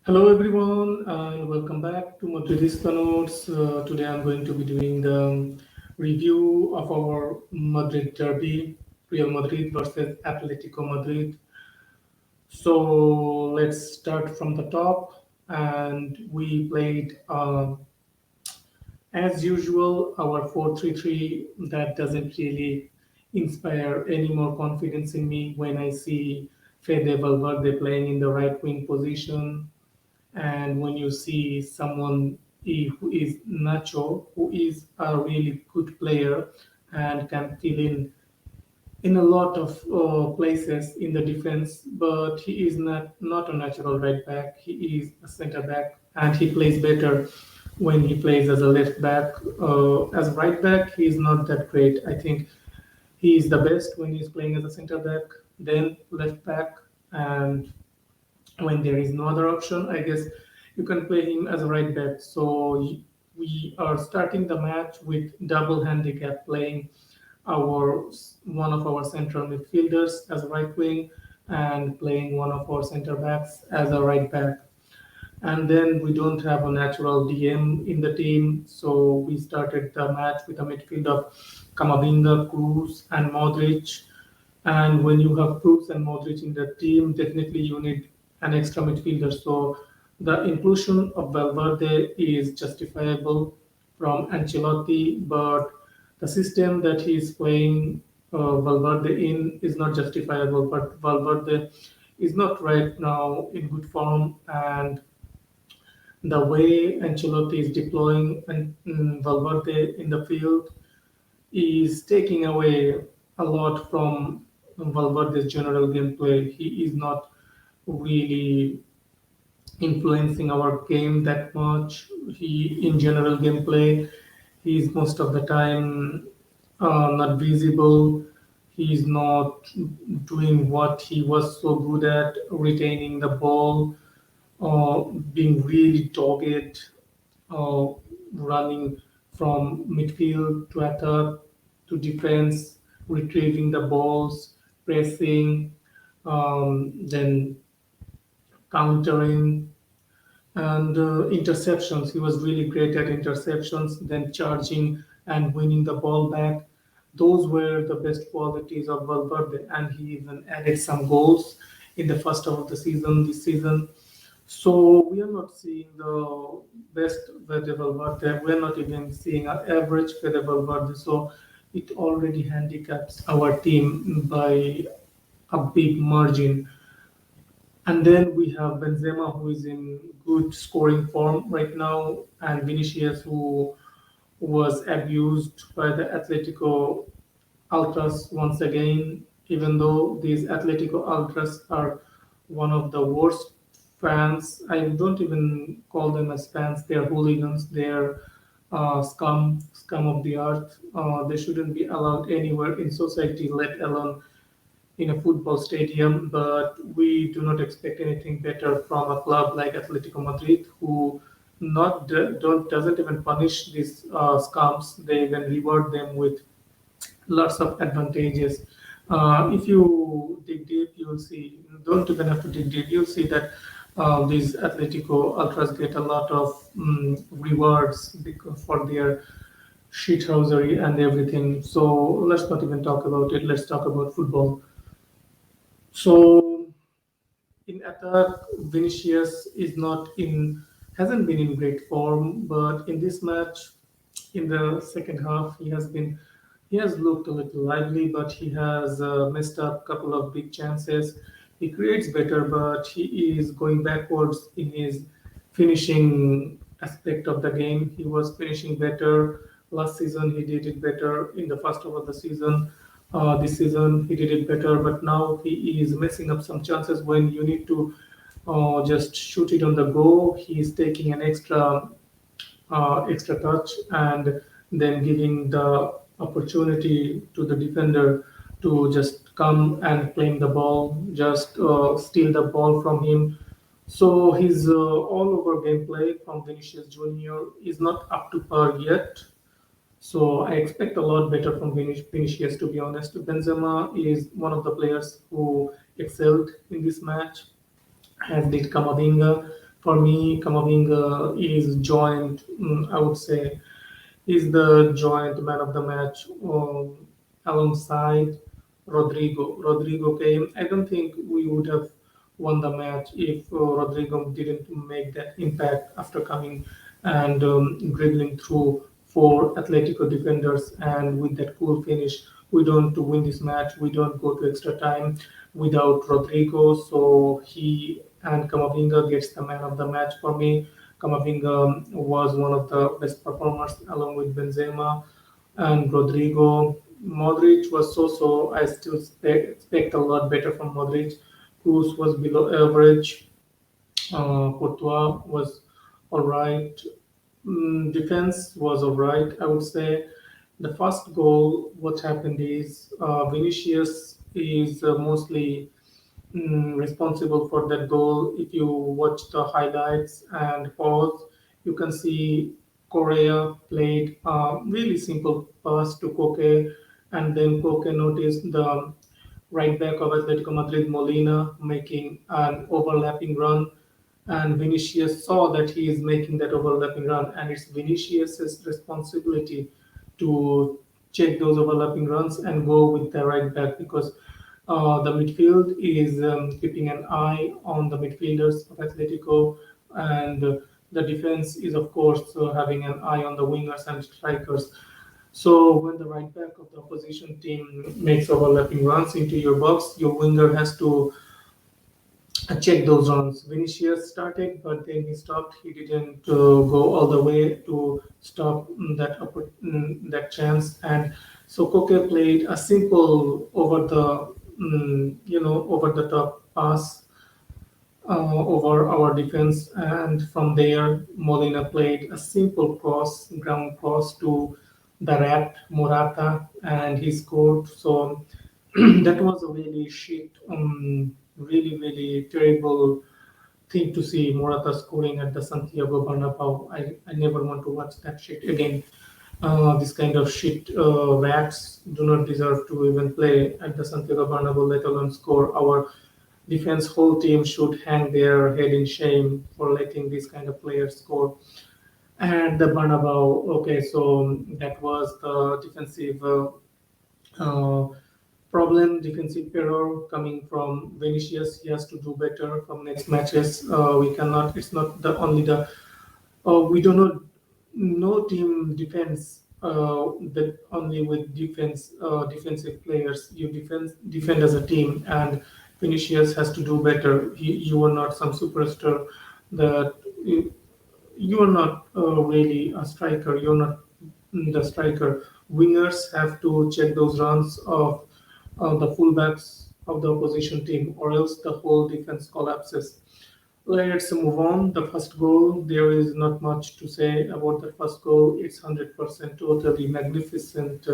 Hello everyone and welcome back to Madridista Notes. Today I'm going to be doing the review of our Madrid derby, Real Madrid versus Atletico Madrid. So let's start from the top. And we played, as usual, our 4-3-3. That doesn't really inspire any more confidence in me when I see Fede Valverde playing in the right wing position, and when you see someone who is Nacho, who is a really good player and can fill in a lot of places in the defense, but he is not a natural right back. He is a center back, and he plays better when he plays as a left back. As a right back, he is not that great. I think he is the best when he's playing as a center back, then left back, and when there is no other option, I guess you can play him as a right back. So we are starting the match with double handicap, playing our one of our central midfielders as a right wing and playing one of our center backs as a right back. And then we don't have a natural DM in the team, so we started the match with a midfield of Camavinga, Cruz, and Modric. And when you have Cruz and Modric in the team, definitely you need an extra midfielder. So the inclusion of Valverde is justifiable from Ancelotti, but the system that he is playing Valverde in is not justifiable. But Valverde is not right now in good form, and the way Ancelotti is deploying Valverde in the field is taking away a lot from Valverde's general gameplay. He is not really influencing our game that much. He, in general gameplay, he is most of the time not visible. He is not doing what he was so good at, retaining the ball, being really dogged, uh, running from midfield to attack to defense, retrieving the balls, pressing, then countering, and interceptions. He was really great at interceptions, then charging and winning the ball back. Those were the best qualities of Valverde, and he even added some goals in the first half of the season this season. So we are not seeing the best Fede Valverde. We are not even seeing an average Fede Valverde. So it already handicaps our team by a big margin. And then we have Benzema, who is in good scoring form right now, and Vinicius, who was abused by the Atletico Ultras once again, even though these Atletico Ultras are one of the worst fans. I don't even call them as fans, they're hooligans, they're scum of the earth. They shouldn't be allowed anywhere in society, let alone in a football stadium, but we do not expect anything better from a club like Atletico Madrid, who not don't doesn't even punish these scums. They even reward them with lots of advantages. If you dig deep, you'll see. Don't even have to dig deep. You'll see that these Atletico ultras get a lot of rewards because for their shithousery and everything. So let's not even talk about it. Let's talk about football. So in attack, Vinicius is not in hasn't been in great form, but in this match, in the second half, he has looked a little lively, but he has messed up a couple of big chances. He creates better, but he is going backwards in his finishing aspect of the game. He was finishing better last season. He did it better in the first half of the season. This season he did it better, but now he is messing up some chances when you need to just shoot it on the go. He is taking an extra touch and then giving the opportunity to the defender to just come and claim the ball, just steal the ball from him. So his all-over gameplay from Vinicius Junior is not up to par yet. So I expect a lot better from Vinicius, to be honest. Benzema is one of the players who excelled in this match, as did Camavinga. For me, Kamavinga is joint. I would say is the joint man of the match alongside Rodrigo. Rodrigo came. I don't think we would have won the match if Rodrigo didn't make that impact after coming and dribbling through four Atletico defenders and with that cool finish. We don't to win this match. We don't go to extra time without Rodrigo. So he and Camavinga gets the man of the match for me. Camavinga was one of the best performers along with Benzema and Rodrigo. Modric was so-so. I still expect a lot better from Modric. Cruz was below average. Courtois was all right. Defense was all right, I would say. The first goal, what happened is Vinicius is mostly responsible for that goal. If you watch the highlights and pause, you can see Correa played a really simple pass to Koke, and then Koke noticed the right back of Atletico Madrid, Molina, making an overlapping run. And Vinicius saw that he is making that overlapping run, and it's Vinicius's responsibility to check those overlapping runs and go with the right back because the midfield is keeping an eye on the midfielders of Atletico, and the defense is, of course, having an eye on the wingers and strikers. So when the right back of the opposition team makes overlapping runs into your box, your winger has to check those runs. Vinicius started, but then he stopped. He didn't go all the way to stop that chance. And so Koke played a simple over the over the top pass over our defense, and from there Molina played a simple cross, ground cross to the rat Morata, and he scored. So that was a really shit, really terrible thing to see Morata scoring at the Santiago Bernabeu. I never want to watch that shit again. This kind of shit rats do not deserve to even play at the Santiago Bernabeu, let alone score. Our defense whole team should hang their head in shame for letting these kind of players score. And the Bernabeu, okay, so that was the defensive uh, problem, defensive error coming from Vinicius. He has to do better from next matches. We cannot. It's not the only the. We do not. No team defends that only with defensive players. You defend as a team, and Vinicius has to do better. You are not some superstar that you are not really a striker. You're not the striker. Wingers have to check those runs of the fullbacks of the opposition team, or else the whole defense collapses. Let's move on. The first goal, there is not much to say about the first goal. It's 100% totally magnificent,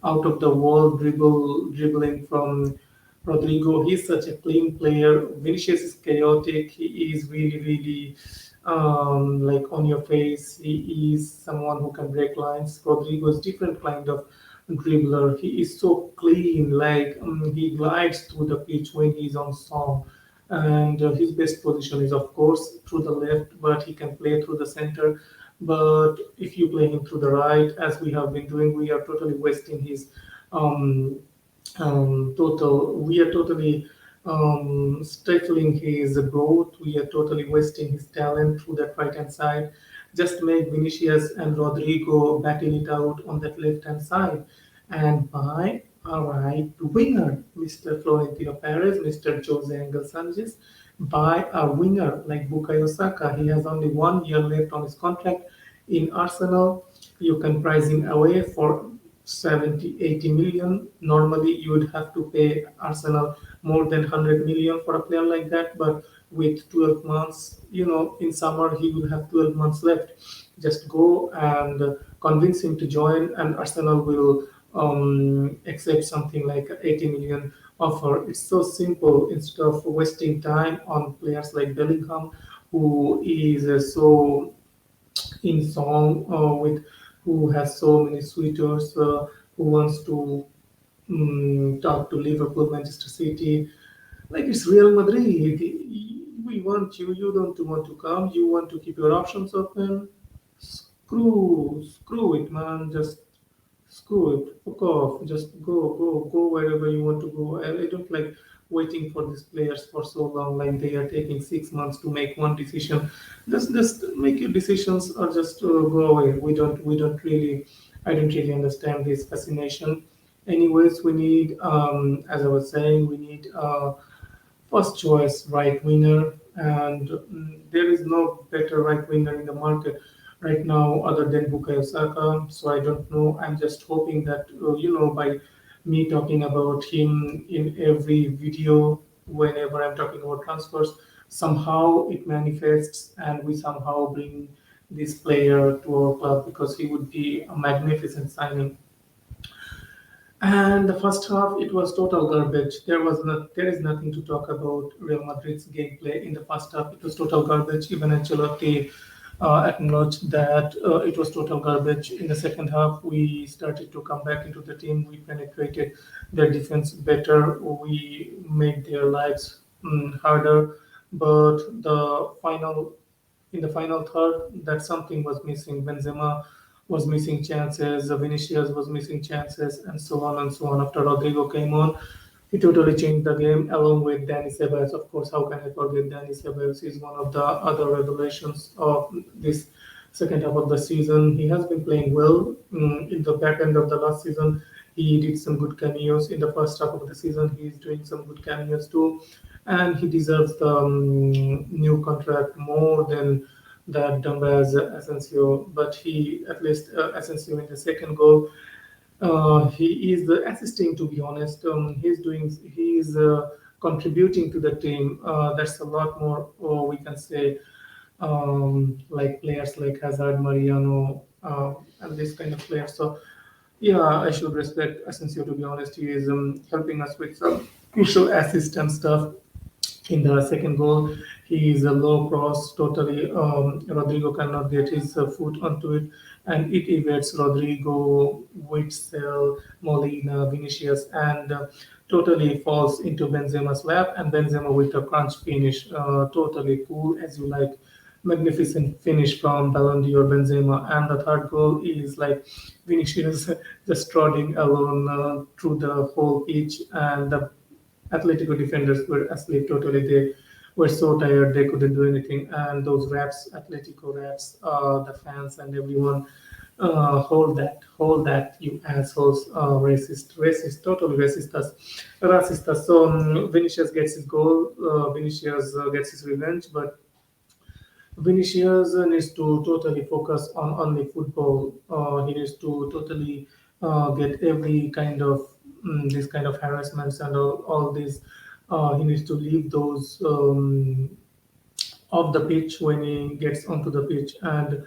out of the wall dribbling from Rodrigo. He's such a clean player. Vinicius is chaotic. He is really like on your face. He is someone who can break lines. Rodrigo is different kind of dribbler. He is so clean, like he glides through the pitch when he's on song. And his best position is, of course, through the left, but he can play through the center. But if you play him through the right, as we have been doing, we are totally wasting his um, we are totally stifling his growth. We are totally wasting his talent through that right hand side. Just make Vinicius and Rodrigo battle it out on that left hand side and buy a right winger, Mr. Florentino Perez, Mr. Jose Angel Sanchez. Buy a winger like Bukayo Saka. He has only 1 year left on his contract in Arsenal. You can price him away for 70, 80 million. Normally, you would have to pay Arsenal more than 100 million for a player like that. But with 12 months, in summer, he will have 12 months left. Just go and convince him to join, and Arsenal will accept something like 80 million offer. It's so simple. Instead of wasting time on players like Bellingham, who is so in song with who has so many suitors who wants to talk to Liverpool, Manchester City, like it's Real Madrid. We we want you. You don't want to come. You want to keep your options open. Screw it, man. Just screw it. Fuck off. Just go wherever you want to go. I don't like waiting for these players for so long. Like they are taking 6 months to make one decision. Just make your decisions or just go away. We don't really. I don't really understand this fascination. Anyways, we need, as I was saying, we need. First choice right winger, and there is no better right winger in the market right now other than Bukayo Saka. So I don't know. I'm just hoping that by me talking about him in every video, whenever I'm talking about transfers, somehow it manifests, and we somehow bring this player to our club because he would be a magnificent signing. And the first half, it was total garbage. There is nothing to talk about Real Madrid's gameplay in the first half. It was total garbage. Even Ancelotti acknowledged that it was total garbage. In the second half, we started to come back into the team. We penetrated their defense better. We made their lives harder. But in the final third, that something was missing. Benzema was missing chances, Vinicius was missing chances, and so on and so on. After Rodrigo came on, he totally changed the game along with Danny Ceballos. Of course, how can I forget Danny Ceballos? He's one of the other revelations of this second half of the season. He has been playing well in the back end of the last season. He did some good cameos in the first half of the season. He's doing some good cameos too, and he deserves the new contract more than that done by Asensio. But he, at least Asensio in the second goal, he is assisting. To be honest, he's contributing to the team. That's a lot more. We can say like players like Hazard, Mariano, and this kind of players. So yeah, I should respect Asensio. To be honest, he is helping us with some crucial assist and stuff. In the second goal, he is a low cross totally. Rodrigo cannot get his foot onto it, and it evades Rodrigo, Witzel, Molina, Vinicius, and totally falls into Benzema's lap. And Benzema with a crunch finish, totally cool as you like. Magnificent finish from Ballon d'Or Benzema, and the third goal is like Vinicius just trotting alone through the whole pitch, and the Atletico defenders were asleep totally. They were so tired they couldn't do anything. And those raps, Atletico raps, the fans and everyone, hold that, you assholes, racist, totally racist. So Vinicius gets his goal. Vinicius gets his revenge, but Vinicius needs to totally focus on only football. He needs to totally get every kind of this kind of harassments and all this. He needs to leave those off the pitch when he gets onto the pitch, and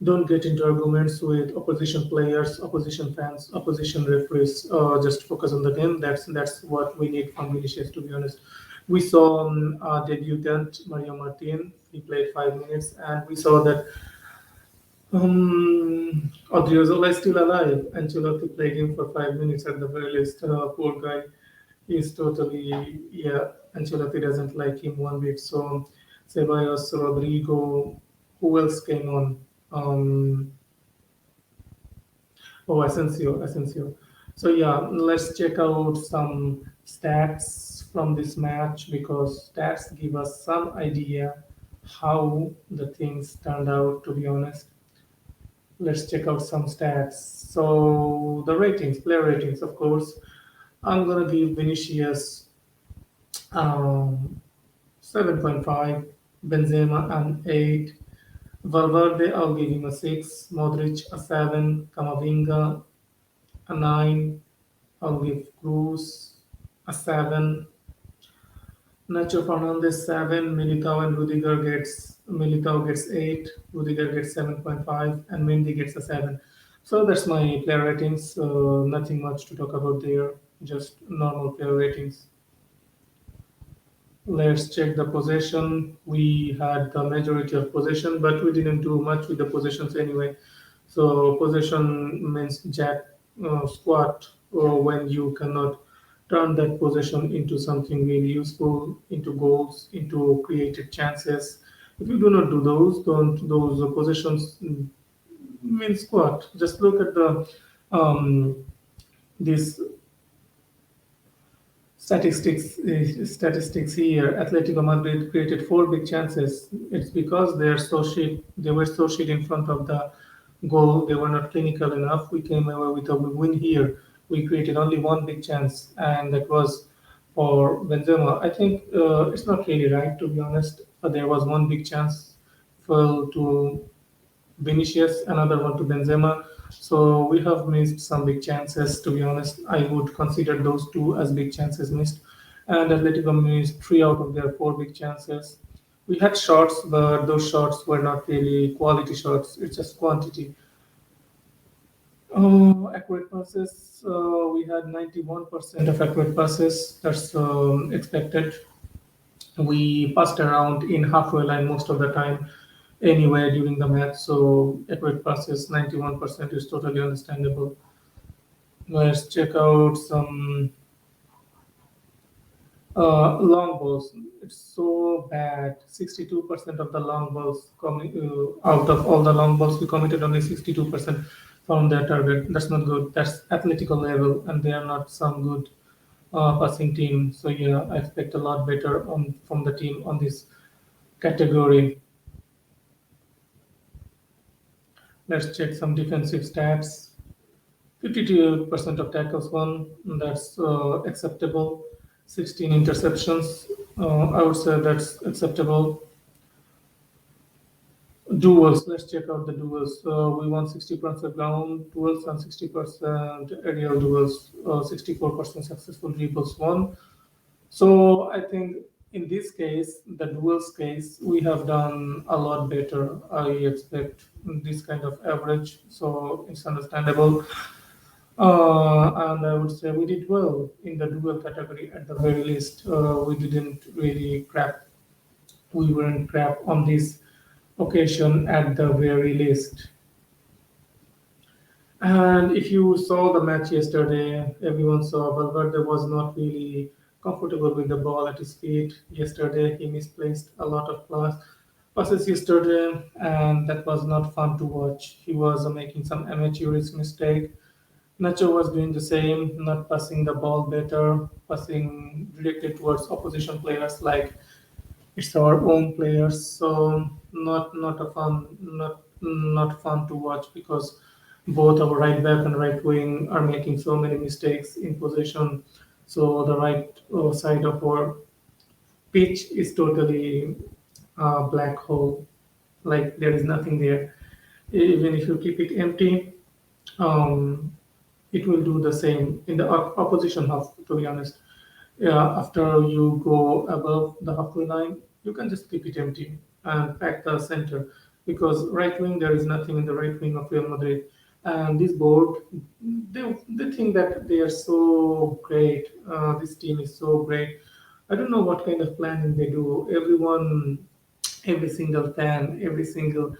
don't get into arguments with opposition players, opposition fans, opposition referees. Just focus on the game. That's what we need from Vinicius, to be honest. We saw debutant Mario Martin. He played 5 minutes, and we saw that Odriozola is still alive. Ancelotti played him for 5 minutes at the very least. Poor guy. He's totally, yeah. Ancelotti doesn't like him one bit. So Ceballos, Rodrigo, who else came on? Um, oh, Asensio. So yeah, let's check out some stats from this match because stats give us some idea how the things turned out. To be honest, let's check out some stats. So the ratings, player ratings, of course. I'm gonna give Vinicius 7.5, Benzema an 8, Valverde I'll give him a 6, Modric a 7, Camavinga a 9, I'll give Cruz a 7, Nacho Fernandez 7, Militao gets 8, Rudiger gets 7.5, and Mendy gets a 7. So that's my player ratings. Nothing much to talk about there. Just normal player ratings. Let's check the possession. We had the majority of possession, but we didn't do much with the possessions anyway. So possession means jack squat when you cannot turn that possession into something really useful, into goals, into created chances. If you do not do those, don't those possessions means what? Just look at the this statistics here. Atletico Madrid created four big chances. It's because they were so shit in front of the goal. They were not clinical enough. We came away with a win here. We created only one big chance, and that was for Benzema. I think it's not really right, to be honest. But there was one big chance fell to Vinicius, another one to Benzema. So we have missed some big chances. To be honest, I would consider those two as big chances missed. And Atletico missed three out of their four big chances. We had shots, but those shots were not really quality shots. It's just quantity. Accurate passes. We had 91% of accurate passes. That's expected. We passed around in halfway line most of the time anywhere during the match, so accurate passes 91% is totally understandable. Let's check out some long balls. It's so bad. 62% of the long balls out of all the long balls we committed, only 62% found their target. That's not good. That's Atletico level, and they are not some good passing team. So yeah, I expect a lot better on from the team on this category. Let's check some defensive stats. 52% of tackles won, that's acceptable. 16 interceptions, I would say that's acceptable. Duels, let's check out the duels. We won 60% ground duels and 60% aerial duels, 64% successful dribbles won. So I think in this case, the duels case, we have done a lot better. I expect this kind of average, so it's understandable. And I would say we did well in the dual category at the very least. We didn't really crap. We weren't crap on this occasion at the very least. And if you saw the match yesterday, everyone saw Valverde was not really comfortable with the ball at his feet. Yesterday, he misplaced a lot of passes yesterday, and that was not fun to watch. He was making some amateurish mistake. Nacho was doing the same, not passing the ball better, passing directed towards opposition players like it's our own players. So not fun to watch because both our right back and right wing are making so many mistakes in possession. So the right side of our pitch is totally a black hole, like there is nothing there. Even if you keep it empty, um, it will do the same in the opposition half, to be honest. Yeah, after you go above the halfway line, you can just keep it empty and pack the center because right wing there is nothing in the right wing of Real Madrid. And this board, they think that they are so great. This team is so great. I don't know what kind of planning they do. Every single fan, every single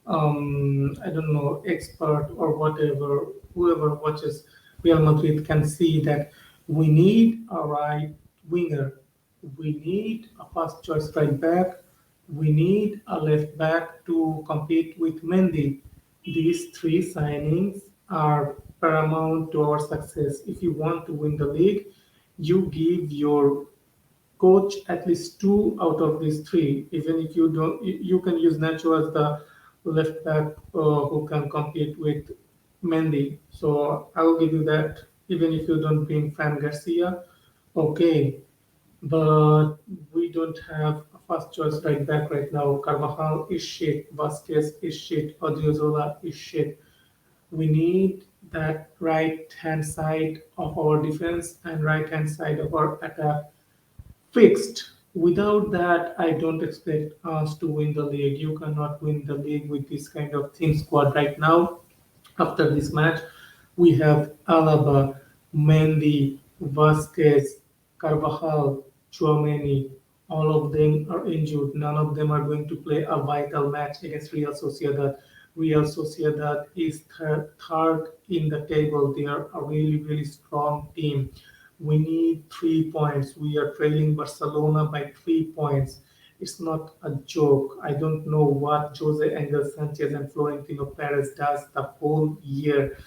I don't know, expert or whatever, whoever watches Real Madrid can see that we need a right winger, we need a first choice right back, we need a left back to compete with Mendy. These three signings are paramount to our success. If you want to win the league, you give your coach at least two out of these three. Even if you don't, you can use Nacho as the left back who can compete with Mendy. So I'll give you that. Even if you don't bring Fran Garcia, okay. But we don't have a first choice right back right now. Carvajal is shit. Vasquez is shit. Odriozola is shit. We need that right hand side of our defense and right hand side of our attack fixed. Without that, I don't expect us to win the league. You cannot win the league with this kind of thin squad right now. After this match, we have Alaba, Mendy, Vasquez, Carvajal, Chouameni. All of them are injured. None of them are going to play a vital match against Real Sociedad. Real Sociedad is third in the table. They are a really, really strong team. We need 3 points. We are trailing Barcelona by 3 points. It's not a joke. I don't know what Jose Angel Sanchez and Florentino Perez does the whole year.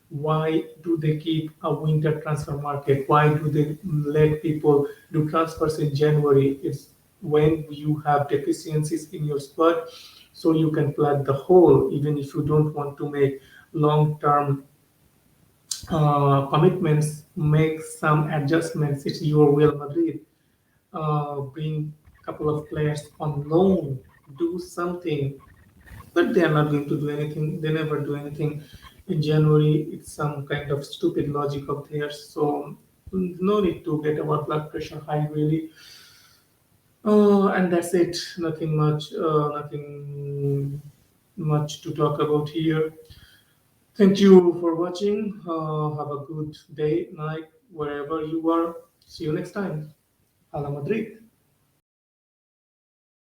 Why do they keep a winter transfer market? Why do they let people do transfers in January? It's when you have deficiencies in your squad, so you can plug the hole, even if you don't want to make long-term commitments, make some adjustments. It's your Real Madrid. Bring a couple of players on loan, do something, but they are not going to do anything. They never do anything. In January, it's some kind of stupid logic of theirs. So no need to get our blood pressure high, really. And that's it. Nothing much to talk about here. Thank you for watching. Have a good day, night, wherever you are. See you next time. Hala Madrid.